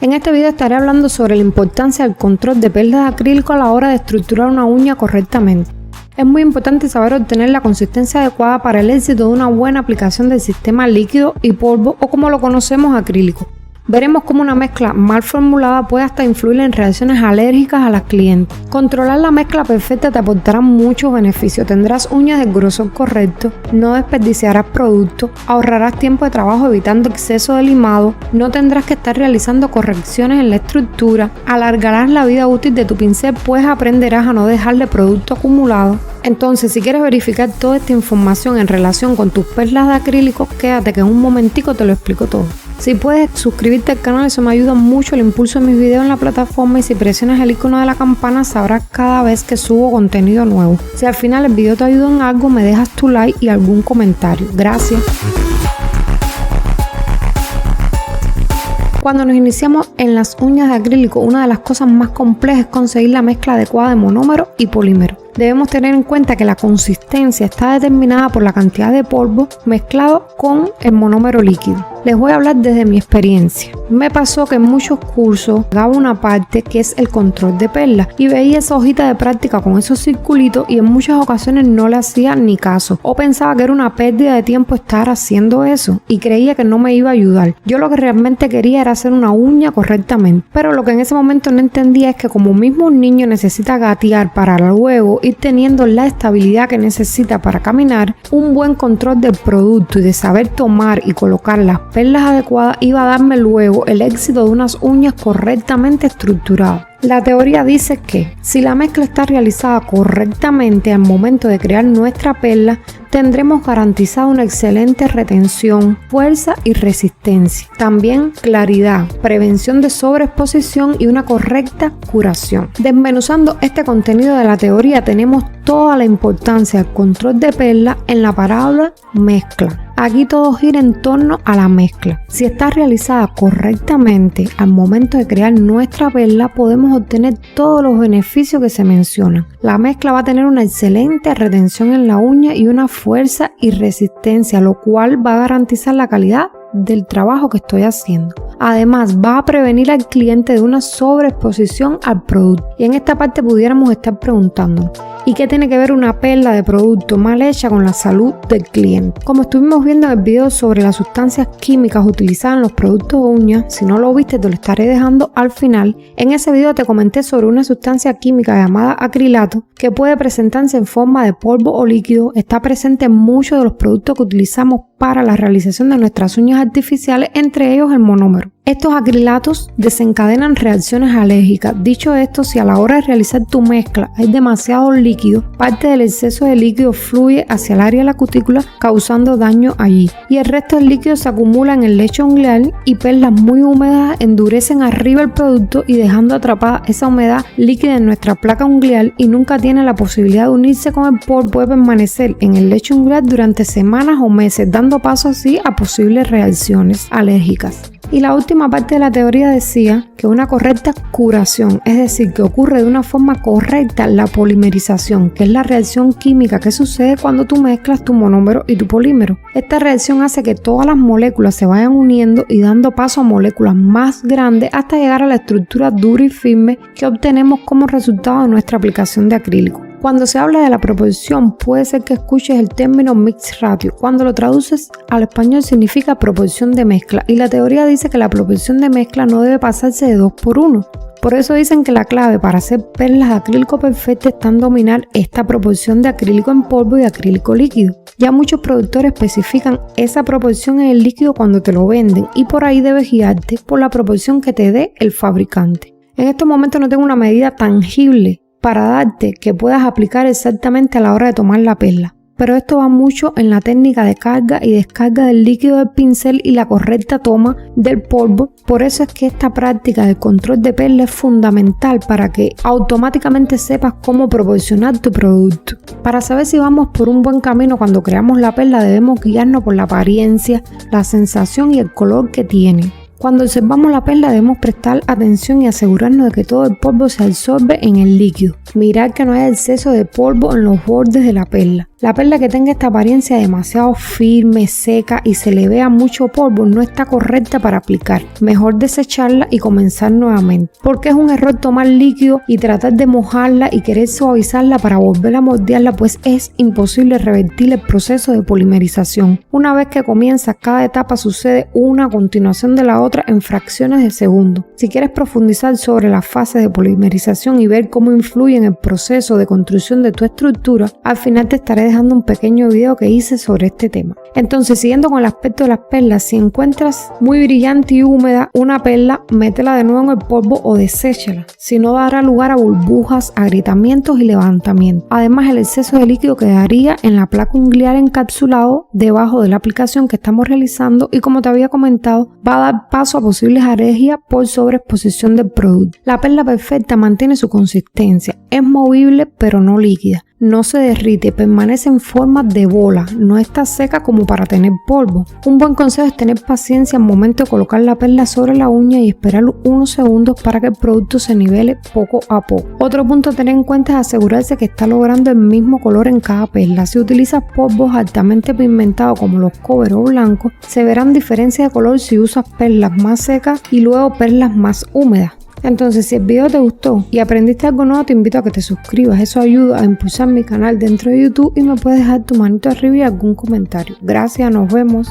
En este video estaré hablando sobre la importancia del control de perlas de acrílico a la hora de estructurar una uña correctamente. Es muy importante saber obtener la consistencia adecuada para el éxito de una buena aplicación del sistema líquido y polvo, o como lo conocemos, acrílico. Veremos cómo una mezcla mal formulada puede hasta influir en reacciones alérgicas a las clientes. Controlar la mezcla perfecta te aportará muchos beneficios. Tendrás uñas del grosor correcto, no desperdiciarás producto, ahorrarás tiempo de trabajo evitando exceso de limado, no tendrás que estar realizando correcciones en la estructura, alargarás la vida útil de tu pincel, pues aprenderás a no dejarle producto acumulado. Entonces, si quieres verificar toda esta información en relación con tus perlas de acrílico, quédate que en un momentico te lo explico todo. Si puedes suscribirte al canal, eso me ayuda mucho el impulso de mis videos en la plataforma, y si presionas el icono de la campana sabrás cada vez que subo contenido nuevo. Si al final el video te ayudó en algo, me dejas tu like y algún comentario. Gracias. Cuando nos iniciamos en las uñas de acrílico, una de las cosas más complejas es conseguir la mezcla adecuada de monómero y polímero. Debemos tener en cuenta que la consistencia está determinada por la cantidad de polvo mezclado con el monómero líquido. Les voy a hablar desde mi experiencia. Me pasó que en muchos cursos daba una parte que es el control de perlas y veía esa hojita de práctica con esos circulitos y en muchas ocasiones no le hacía ni caso, o pensaba que era una pérdida de tiempo estar haciendo eso y creía que no me iba a ayudar. Yo lo que realmente quería era hacer una uña correctamente, pero lo que en ese momento no entendía es que como mismo un niño necesita gatear para luego ir teniendo la estabilidad que necesita para caminar, un buen control del producto y de saber tomar y colocar las perlas adecuadas iba a darme luego el éxito de unas uñas correctamente estructuradas. La teoría dice que si la mezcla está realizada correctamente al momento de crear nuestra perla, tendremos garantizada una excelente retención, fuerza y resistencia. También claridad, prevención de sobreexposición y una correcta curación. Desmenuzando este contenido de la teoría, tenemos toda la importancia del control de perla en la palabra mezcla. Aquí todo gira en torno a la mezcla. Si está realizada correctamente al momento de crear nuestra perla, podemos obtener todos los beneficios que se mencionan. La mezcla va a tener una excelente retención en la uña y una fuerza y resistencia, lo cual va a garantizar la calidad del trabajo que estoy haciendo. Además, va a prevenir al cliente de una sobreexposición al producto. Y en esta parte pudiéramos estar preguntándonos, ¿y qué tiene que ver una perla de producto mal hecha con la salud del cliente? Como estuvimos viendo en el video sobre las sustancias químicas utilizadas en los productos de uñas, si no lo viste te lo estaré dejando al final. En ese video te comenté sobre una sustancia química llamada acrilato que puede presentarse en forma de polvo o líquido. Está presente en muchos de los productos que utilizamos para la realización de nuestras uñas artificiales, entre ellos el monómero. Estos acrilatos desencadenan reacciones alérgicas. Dicho esto, si a la hora de realizar tu mezcla hay demasiado líquido, parte del exceso de líquido fluye hacia el área de la cutícula, causando daño allí, y el resto del líquido se acumula en el lecho unguial, y perlas muy húmedas endurecen arriba el producto y dejando atrapada esa humedad líquida en nuestra placa unguial, y nunca tiene la posibilidad de unirse con el polvo. Puede permanecer en el lecho unguial durante semanas o meses, dando paso así a posibles reacciones alérgicas. Y la última parte de la teoría decía que una correcta curación, es decir, que ocurre de una forma correcta la polimerización, que es la reacción química que sucede cuando tú mezclas tu monómero y tu polímero. Esta reacción hace que todas las moléculas se vayan uniendo y dando paso a moléculas más grandes hasta llegar a la estructura dura y firme que obtenemos como resultado de nuestra aplicación de acrílico. Cuando se habla de la proporción, puede ser que escuches el término mix ratio. Cuando lo traduces al español significa proporción de mezcla, y la teoría dice que la proporción de mezcla no debe pasarse de 2:1. Por eso dicen que la clave para hacer perlas de acrílico perfectas está en dominar esta proporción de acrílico en polvo y acrílico líquido. Ya muchos productores especifican esa proporción en el líquido cuando te lo venden, y por ahí debes guiarte por la proporción que te dé el fabricante. En estos momentos no tengo una medida tangible para darte que puedas aplicar exactamente a la hora de tomar la perla, pero esto va mucho en la técnica de carga y descarga del líquido del pincel y la correcta toma del polvo. Por eso es que esta práctica del control de perla es fundamental para que automáticamente sepas cómo proporcionar tu producto. Para saber si vamos por un buen camino cuando creamos la perla, debemos guiarnos por la apariencia, la sensación y el color que tiene. Cuando observamos la perla debemos prestar atención y asegurarnos de que todo el polvo se absorbe en el líquido. Mirar que no haya exceso de polvo en los bordes de la perla. La perla que tenga esta apariencia demasiado firme, seca y se le vea mucho polvo no está correcta para aplicar. Mejor desecharla y comenzar nuevamente, porque es un error tomar líquido y tratar de mojarla y querer suavizarla para volver a moldearla, pues es imposible revertir el proceso de polimerización. Una vez que comienza, cada etapa sucede una a continuación de la otra en fracciones de segundo. Si quieres profundizar sobre las fases de polimerización y ver cómo influye en el proceso de construcción de tu estructura, al final te estaré dejando un pequeño video que hice sobre este tema. Entonces, siguiendo con el aspecto de las perlas, si encuentras muy brillante y húmeda una perla, métela de nuevo en el polvo o deséchala, si no dará lugar a burbujas, agrietamientos y levantamientos. Además, el exceso de líquido quedaría en la placa unguial encapsulado debajo de la aplicación que estamos realizando y, como te había comentado, va a dar paso a posibles alergias por sobreexposición del producto. La perla perfecta mantiene su consistencia, es movible pero no líquida. No se derrite, permanece en forma de bola, no está seca como para tener polvo. Un buen consejo es tener paciencia al momento de colocar la perla sobre la uña y esperar unos segundos para que el producto se nivele poco a poco. Otro punto a tener en cuenta es asegurarse que está logrando el mismo color en cada perla. Si utilizas polvos altamente pigmentados como los cobre o blancos, se verán diferencias de color si usas perlas más secas y luego perlas más húmedas. Entonces, si el video te gustó y aprendiste algo nuevo, te invito a que te suscribas. Eso ayuda a impulsar mi canal dentro de YouTube y me puedes dejar tu manito arriba y algún comentario. Gracias, nos vemos.